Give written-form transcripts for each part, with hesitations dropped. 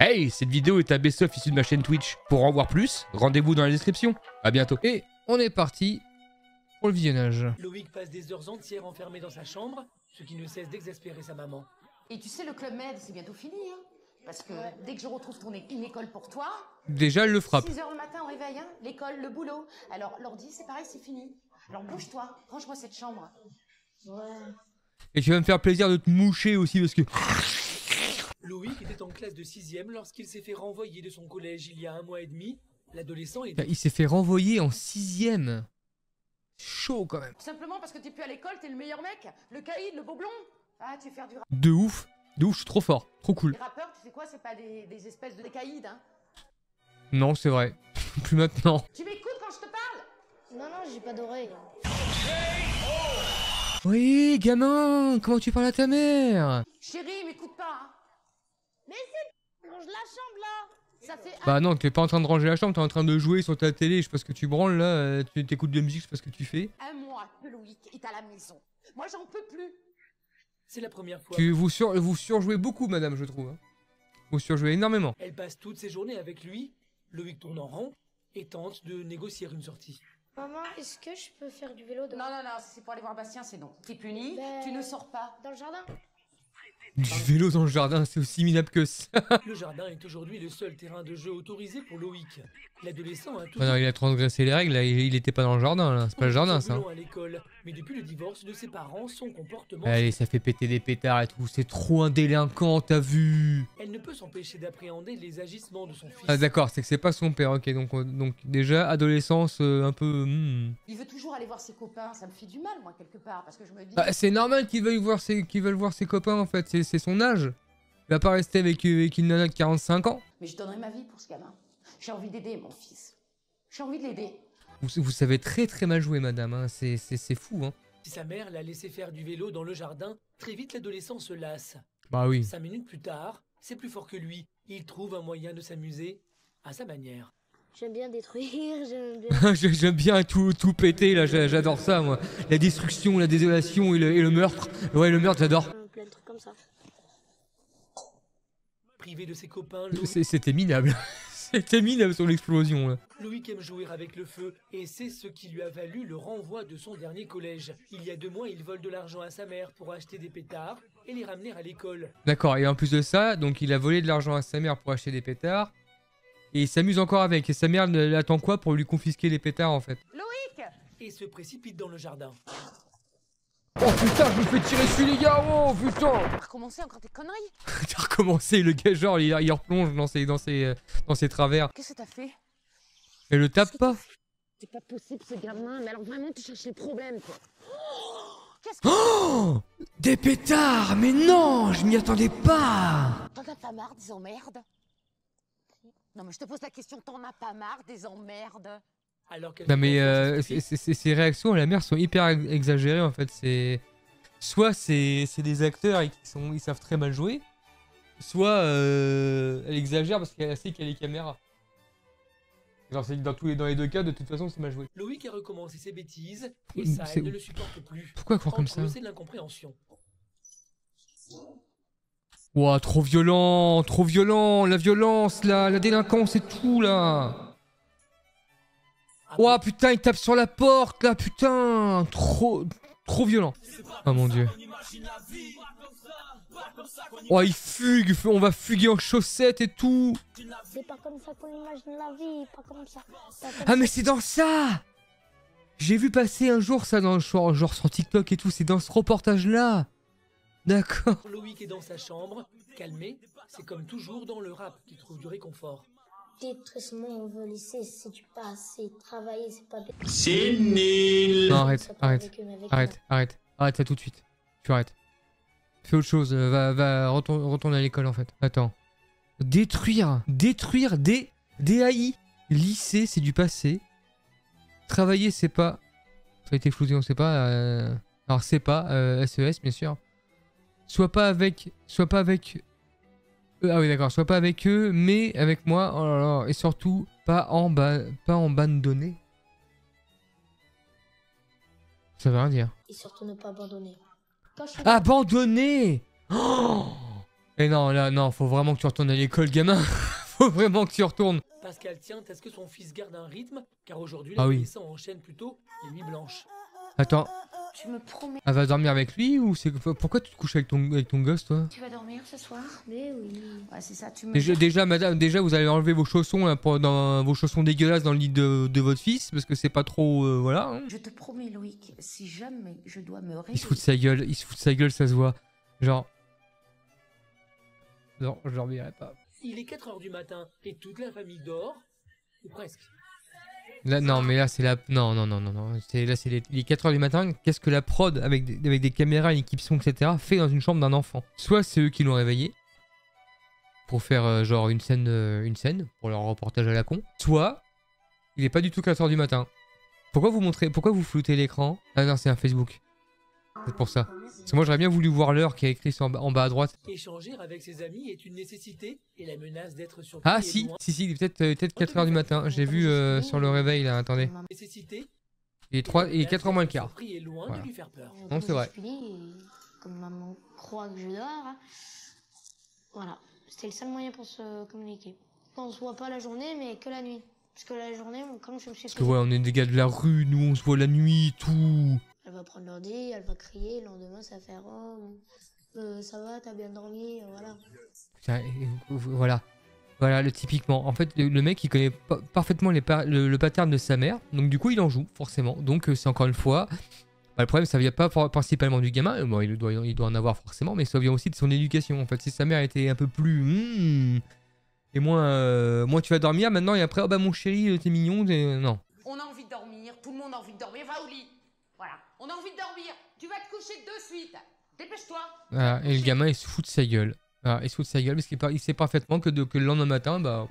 Hey, cette vidéo est un best-of issu de ma chaîne Twitch. Pour en voir plus, rendez-vous dans la description. À bientôt. Et on est parti pour le visionnage. Loïc passe des heures entières enfermé dans sa chambre, ce qui ne cesse d'exaspérer sa maman. Et tu sais, le Club Med, c'est bientôt fini, hein. Parce que dès que je retrouve une école pour toi... Déjà, elle le frappe. 6h le matin au réveil, hein, l'école, le boulot. Alors, l'ordi, c'est pareil, c'est fini. Alors, bouge-toi, range-moi cette chambre. Ouais. Et tu vas me faire plaisir de te moucher aussi parce que... Loïc était en classe de 6e lorsqu'il s'est fait renvoyer de son collège il y a 1 mois et demi. L'adolescent est... Il s'est fait renvoyer en 6e. Chaud quand même. Simplement parce que t'es plus à l'école, t'es le meilleur mec. Le caïd, le beau blond. Ah, tu veux faire du rap. De ouf. De ouf, je suis trop fort. Trop cool. Les rappeurs, tu sais quoi, c'est pas des espèces de caïds, hein. Non, c'est vrai. Plus maintenant. Tu m'écoutes quand je te parle? Non, non, j'ai pas d'oreille. Oui, gamin. Comment tu parles à ta mère? Chérie, m'écoute pas, hein. Mais c'est... Range la chambre, là. Ça fait... Bah non, t'es pas en train de ranger la chambre, t'es en train de jouer sur ta télé, je sais pas ce que tu branles là, tu t'écoutes de la musique, je sais pas ce que tu fais. 1 mois que Loïc est à la maison. Moi, j'en peux plus. C'est la première fois. Vous surjouez beaucoup, madame, je trouve. Hein. Vous surjouez énormément. Elle passe toutes ses journées avec lui. Loïc tourne en rond et tente de négocier une sortie. Maman, est-ce que je peux faire du vélo dehors? Non, non, non, si c'est pour aller voir Bastien, c'est non. T'es puni, Ben, tu ne sors pas. Dans le jardin? Du vélo dans le jardin, c'est aussi minable que ça. Le jardin est aujourd'hui le seul terrain de jeu autorisé pour Loïc. L'adolescent a tout... Bah non, il a transgressé les règles, là, il était pas dans le jardin, là. C'est pas le jardin, ça. Hein. à l'école, mais depuis le divorce de ses parents, son comportement... Allez, ça fait péter des pétards et tout. C'est trop un délinquant, t'as vu? Elle ne peut s'empêcher d'appréhender les agissements de son fils. Ah d'accord, c'est que c'est pas son père, ok. Donc déjà, adolescence un peu... Il veut toujours aller voir ses copains, ça me fait du mal, moi, quelque part, parce que je me dis... Bah, c'est normal qu'ils veuillent voir ses copains, en fait. C'est son âge. Il va pas rester avec une nana de 45 ans. Mais je donnerai ma vie pour ce gamin. J'ai envie d'aider mon fils. J'ai envie de l'aider. Vous savez très très mal jouer, madame. Hein. C'est fou, hein. Si sa mère l'a laissé faire du vélo dans le jardin, très vite l'adolescent se lasse. Bah oui. 5 minutes plus tard, c'est plus fort que lui. Il trouve un moyen de s'amuser à sa manière. J'aime bien détruire, j'aime bien... J'aime bien tout péter, là. J'adore ça, moi. La destruction, la désolation et le meurtre. Ouais, le meurtre, j'adore. plein de trucs comme ça. Privé de ses copains, C'était minable. C'était minable son explosion, là. Loïc aime jouer avec le feu et c'est ce qui lui a valu le renvoi de son dernier collège. Il y a 2 mois, il vole de l'argent à sa mère pour acheter des pétards et les ramener à l'école. D'accord, et en plus de ça, donc il a volé de l'argent à sa mère pour acheter des pétards. Et il s'amuse encore avec. Et sa mère attend quoi pour lui confisquer les pétards, en fait? Loïc! Et se précipite dans le jardin. Oh putain, je me fais tirer dessus, les gars! Oh putain! T'as recommencé encore tes conneries? T'as recommencé, le gars, genre, il replonge dans ses travers. Qu'est-ce que t'as fait? Et le tape pas. C'est pas possible, ce gamin. Mais alors vraiment, tu cherches les problèmes, quoi. Qu'est-ce que... Oh! Des pétards! Mais non! Je m'y attendais pas! T'en as pas marre des emmerdes? Non, mais je te pose la question, t'en as pas marre des emmerdes? Alors qu'elle Non mais fait ces réactions à la mère sont hyper exagérées en fait. C'est soit c'est des acteurs et ils savent très mal jouer, soit elle exagère parce qu'elle sait qu'il y a les caméras. Genre dans les deux cas, de toute façon c'est mal joué. Loïc a recommencé ses bêtises et ça, elle ne le supporte plus. Pourquoi croire comme Entre ça? eux, c'est de l'incompréhension. Ouah, trop violent, la violence là, la délinquance et tout là. Ouah putain, il tape sur la porte là, putain, trop violent. Oh mon dieu. Oh il fugue, on va fuguer en chaussettes et tout. C'est pas comme ça qu'on imagine la vie, pas comme ça. Ah mais c'est dans ça. J'ai vu passer un jour ça dans genre sur TikTok et tout, c'est dans ce reportage là. D'accord. Loïc est dans sa chambre, calmé. C'est comme toujours dans le rap qu'il trouve du réconfort. Détruisement, on veut laisser, c'est du passé. Travailler, c'est pas bien. C'est nul. Non, Ça part avec eux, mais avec arrête ça tout de suite. Tu arrêtes. Fais autre chose, retourne à l'école en fait. Attends. Détruire des DAI. Lycée, c'est du passé. Travailler, c'est pas... Ça a été flouté, on sait pas. Alors c'est pas SES, bien sûr. Soit pas avec... Ah oui d'accord, soit pas avec eux, mais avec moi. Oh là là. Et surtout, pas en abandonner. Ça veut rien dire. Et surtout ne pas abandonner. Quand je suis Abandonner! Oh, Et non, là, non, faut vraiment que tu retournes à l'école, gamin. Faut vraiment que tu retournes. Pascal tient à ce que son fils garde un rythme, car aujourd'hui Ah oui. l'adolescent enchaîne plutôt les nuits blanches. Attends, Tu me promets. elle va dormir avec lui ou c'est... Pourquoi tu te couches avec ton gosse, toi? Tu vas dormir ce soir? Mais oui. Ouais, c'est ça, tu me. Déjà, madame, déjà, vous allez enlever vos chaussons, là, dans vos chaussons dégueulasses dans le lit de votre fils, parce que c'est pas trop... voilà. Hein. Je te promets, Loïc, si jamais je dois me Il se fout de sa gueule, ça se voit. Genre... Non, je dormirai pas. Il est 4 h du matin et toute la famille dort, ou presque. Là, non, mais là, c'est la... Non. Là, c'est les 4h du matin. Qu'est-ce que la prod, avec des caméras, une équipe son, etc., fait dans une chambre d'un enfant? Soit c'est eux qui l'ont réveillé, pour faire, genre, une scène, pour leur reportage à la con. Soit, il est pas du tout 4h du matin. Pourquoi vous floutez l'écran? Ah non, c'est un Facebook. C'est pour ça. Parce que moi, j'aurais bien voulu voir l'heure qui est écrit en bas à droite. Échanger avec ses amis est une nécessité et la menace d'être surpris Ah est si, loin. il est peut-être 4h du matin. J'ai vu sur le réveil, là, attendez. Nécessité, Il est 4h moins le quart. surpris est loin Voilà. de lui faire peur. Non, c'est vrai. Comme maman croit que je dors. Voilà. C'était le seul moyen pour se communiquer. On se voit pas la journée, mais que la nuit. Parce que la journée, comme je me suis Parce que ouais, on est des gars de la rue, nous, on se voit la nuit, tout. Elle va prendre l'ordi, elle va crier, le lendemain ça va faire ça va, t'as bien dormi, voilà. Putain, voilà. Voilà, typiquement. En fait, le mec, il connaît parfaitement le pattern de sa mère. Donc, du coup, il en joue, forcément. Donc, c'est encore une fois... Bah, le problème, ça vient pas principalement du gamin. Bon, il doit en avoir forcément, mais ça vient aussi de son éducation. En fait, si sa mère était un peu plus... et moins tu vas dormir maintenant, et après, oh bah mon chéri, t'es mignon, non. On a envie de dormir, tout le monde a envie de dormir, va au lit. Voilà, on a envie de dormir, tu vas te coucher de suite. Dépêche-toi. Voilà, et le gamin, il se fout de sa gueule. Voilà, il se fout de sa gueule parce qu'il sait parfaitement que le lendemain matin, bah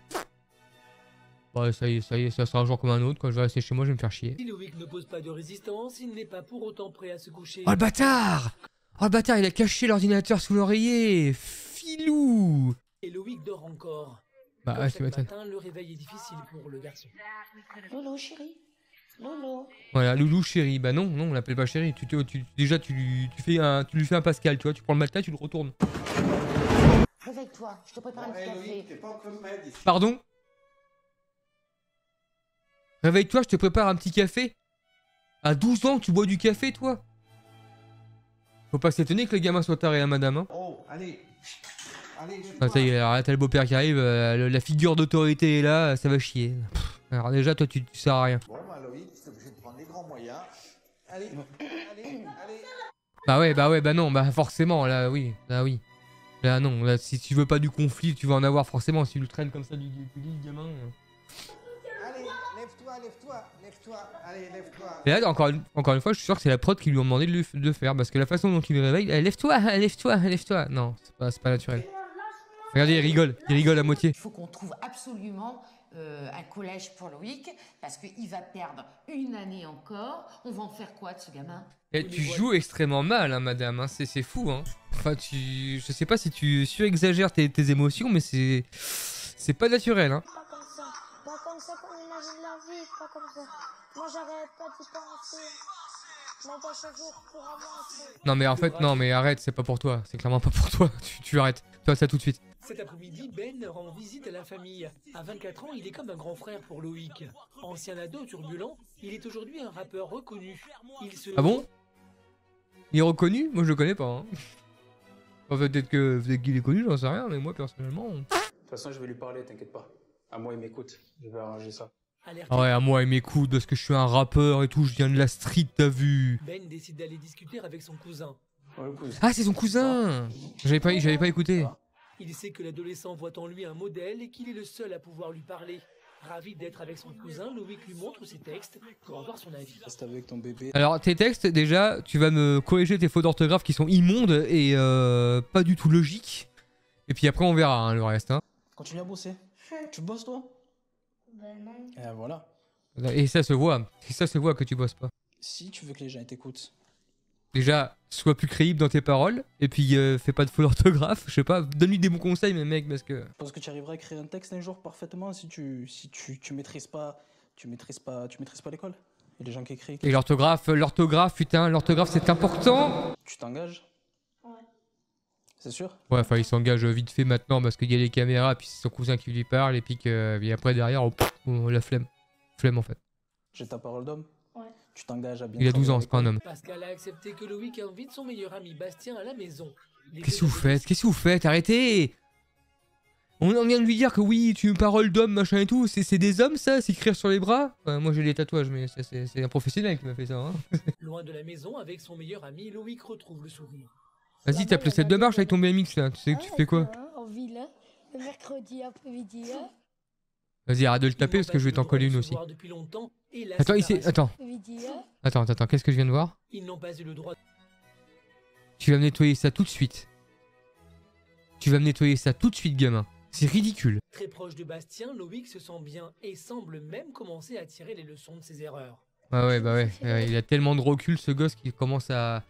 ça y est, ça sera un jour comme un autre. Quand je vais rester chez moi, je vais me faire chier. Si Loïc ne pose pas de résistance, il n'est pas pour autant prêt à se coucher. Oh le bâtard! Oh le bâtard, il a caché l'ordinateur sous l'oreiller. Filou! Et Loïc dort encore. Bah Comme ouais, chaque tu m'étonnes. matin, le réveil est difficile pour le garçon. Lolo, chérie. Lolo. Voilà, loulou chéri. Bah non, on l'appelle pas chéri. Déjà, tu lui fais un Pascal, tu vois. Tu prends le matelas, tu le retournes. Réveille-toi, je te prépare un petit café. Pardon? Réveille-toi, je te prépare un petit café. À 12 ans, tu bois du café, toi? Faut pas s'étonner que le gamin soit taré, hein, madame. Hein. Oh, allez. Allez, Ah, ça y est, alors, t'as le beau-père qui arrive, la figure d'autorité est là, ça va chier. Pff, alors déjà, toi, tu sers à rien. Bon, bah, Loïc, t'es obligé de prendre les grands moyens. Allez, allez. Bah non, bah forcément, là, oui. Là, non, là, si tu veux pas du conflit, tu vas en avoir forcément. Si tu le traînes comme ça du lit, gamin. Allez, lève-toi. Allez, lève-toi. Et là, encore une fois, je suis sûr que c'est la prod qui lui a demandé de le faire. Parce que la façon dont il le réveille, lève-toi. Non, c'est pas naturel. Regardez, il rigole à moitié. Il faut qu'on trouve absolument un collège pour Loïc, parce qu'il va perdre une année encore. On va en faire quoi de ce gamin? Et tu joues extrêmement mal, hein, madame, hein. C'est fou, hein. Enfin, je sais pas si tu surexagères tes émotions, mais c'est pas naturel, hein. Pas comme ça qu'on imagine la vie, pas comme ça. Moi j'arrête pas d'y penser. Moi pas chaque jour pour avancer. Non mais en fait, non mais arrête, c'est pas pour toi. C'est clairement pas pour toi. Tu arrêtes. Tu ça tout de suite. Cet après-midi, Ben rend visite à la famille. À 24 ans, il est comme un grand frère pour Loïc. Ancien ado turbulent, il est aujourd'hui un rappeur reconnu. Ah bon? Il est reconnu? Moi je le connais pas. Hein. Enfin, peut-être qu'il est connu, j'en sais rien, mais moi personnellement... De toute façon, je vais lui parler, t'inquiète pas. À moi, il m'écoute. Je vais arranger ça. Ah ouais, à moi il m'écoute parce que je suis un rappeur et tout, je viens de la street, t'as vu? Ben décide d'aller discuter avec son cousin. Ouais, cousin. Ah, c'est son cousin! J'avais pas écouté. Il sait que l'adolescent voit en lui un modèle et qu'il est le seul à pouvoir lui parler. Ravi d'être avec son cousin, Loïc lui montre ses textes pour avoir son avis. Reste avec ton bébé. Alors tes textes, déjà, tu vas me corriger tes fautes d'orthographe qui sont immondes et pas du tout logiques. Et puis après on verra hein, le reste. Hein. Continue à bosser. Tu bosses toi? Ben non. Et voilà. Et ça se voit que tu bosses pas. Si tu veux que les gens t'écoutent. Déjà, sois plus crédible dans tes paroles, et puis fais pas de faute d'orthographe, je sais pas, donne-lui des bons conseils, mais mec, parce que... Parce que tu arriveras à écrire un texte un jour parfaitement si tu maîtrises pas l'école. Et les gens qui écrivent. Et l'orthographe, putain, l'orthographe c'est important. Tu t'engages? Ouais. C'est sûr? Ouais, enfin, il s'engage vite fait maintenant parce qu'il y a les caméras, puis c'est son cousin qui lui parle, et puis que, et après derrière, la flemme. Flemme en fait. J'ai ta parole d'homme? Ouais. Tu t'engages à bien Il a 12 travailler ans, c'est pas un avec homme. Pascal a accepté que Loïc invite son meilleur ami Bastien à la maison. Les Qu'est-ce que deux vous avaient faites? Qu'est-ce que vous faites? Arrêtez! On vient de lui dire que oui, tu une parole d'homme, machin et tout. C'est des hommes, ça? S'écrire sur les bras? Enfin, moi, j'ai les tatouages, mais c'est un professionnel qui m'a fait ça. Hein. Loin de la maison avec son meilleur ami, Loïc retrouve le sourire. Vas-y, tape le set de marche avec ton BMX, là. Tu sais que tu fais quoi? En ville, le mercredi après-midi. Vas-y, arrête de le taper Ils n'ont parce pas que je vais eu t'en le droit coller de une se aussi. voir depuis longtemps, et la Attends, ici, séparation. attends, qu'est-ce que je viens de voir? Ils n'ont pas eu le droit. Tu vas me nettoyer ça tout de suite. Tu vas me nettoyer ça tout de suite, gamin. C'est ridicule. Très proche de Bastien, Loïc se sent bien et semble même commencer à tirer les leçons de ses erreurs. Ah ouais, bah ouais. Il a tellement de recul, ce gosse, qu'il commence à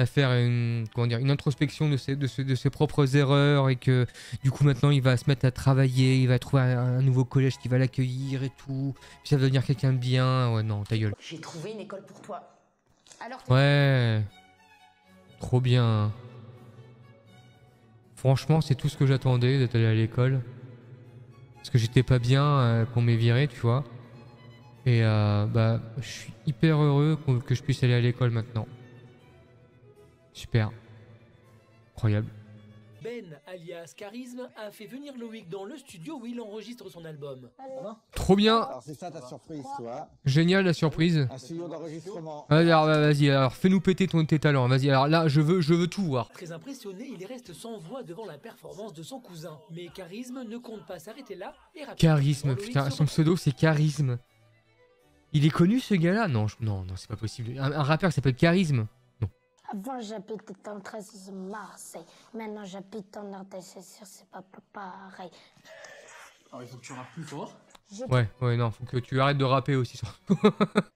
faire une, comment dire, une introspection de ses propres erreurs et que du coup maintenant il va se mettre à travailler, il va trouver un nouveau collège qui va l'accueillir et tout. Puis ça va devenir quelqu'un de bien. Ouais, non, ta gueule. J'ai trouvé une école pour toi. Alors, Ouais. Trop bien. Franchement, c'est tout ce que j'attendais d'être allé à l'école. Parce que j'étais pas bien qu'on m'ait viré, tu vois. Et bah, je suis hyper heureux que je puisse aller à l'école maintenant. Super. Incroyable. Ben, alias Charisme, a fait venir Loïc dans le studio où il enregistre son album. Trop bien. Alors c'est ça ta surprise, toi. Génial la surprise. Un studio d'enregistrement. Vas-y, alors fais-nous péter tes talents. Vas-y, alors là, je veux tout voir. Très impressionné, il reste sans voix devant la performance de son cousin. Mais Charisme ne compte pas s'arrêter là et rapidement, Charisme, Loïc putain, se son pseudo c'est Charisme. Il est connu ce gars-là? Non, non, c'est pas possible. Un rappeur qui s'appelle Charisme. Avant, j'habitais dans le 13 Marseille. Maintenant, j'habite en Ardèche. C'est sûr, c'est pas pareil. Alors, il faut que tu rappes plus fort. Ouais, non, faut que tu arrêtes de rapper aussi.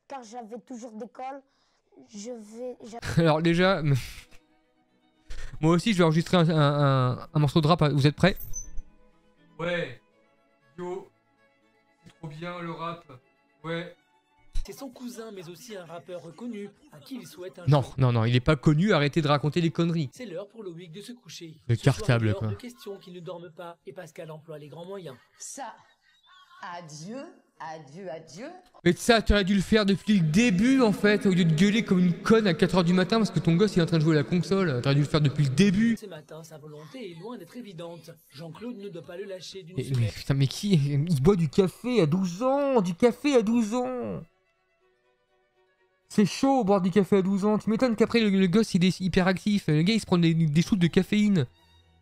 Car j'avais toujours d'école, Alors déjà, moi aussi je vais enregistrer un morceau de rap. Vous êtes prêts? Ouais. Yo. C'est trop bien le rap. Ouais. C'est son cousin, mais aussi un rappeur reconnu, à qui il souhaite un Non, jour. non, il est pas connu. Arrêtez de raconter des conneries. C'est l'heure pour Loïc de se coucher. Le Ce soir, cartable, il est hors quoi. de question qu'il ne dorme pas, et Pascal emploie les grands moyens. ça, adieu, adieu, adieu. Mais ça, tu aurais dû le faire depuis le début en fait, au lieu de gueuler comme une conne à 4h du matin parce que ton gosse il est en train de jouer à la console. T'aurais dû le faire depuis le début. Ce matin, sa volonté est loin d'être évidente. Jean-Claude ne doit pas le lâcher d'une Mais semaine. putain, mais qui? Il boit du café à 12 ans! Du café à 12 ans! C'est chaud boire du café à 12 ans. Tu m'étonnes qu'après le gosse il est hyper actif. Le gars il se prend des shoots de caféine.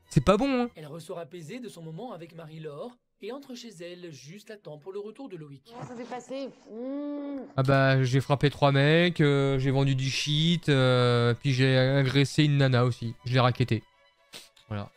C'est pas bon, hein? Elle ressort apaisée de son moment avec Marie-Laure et entre chez elle juste à temps pour le retour de Loïc. Comment ça s'est passé Ah bah j'ai frappé 3 mecs, j'ai vendu du shit, puis j'ai agressé une nana aussi. Je l'ai racketté. Voilà.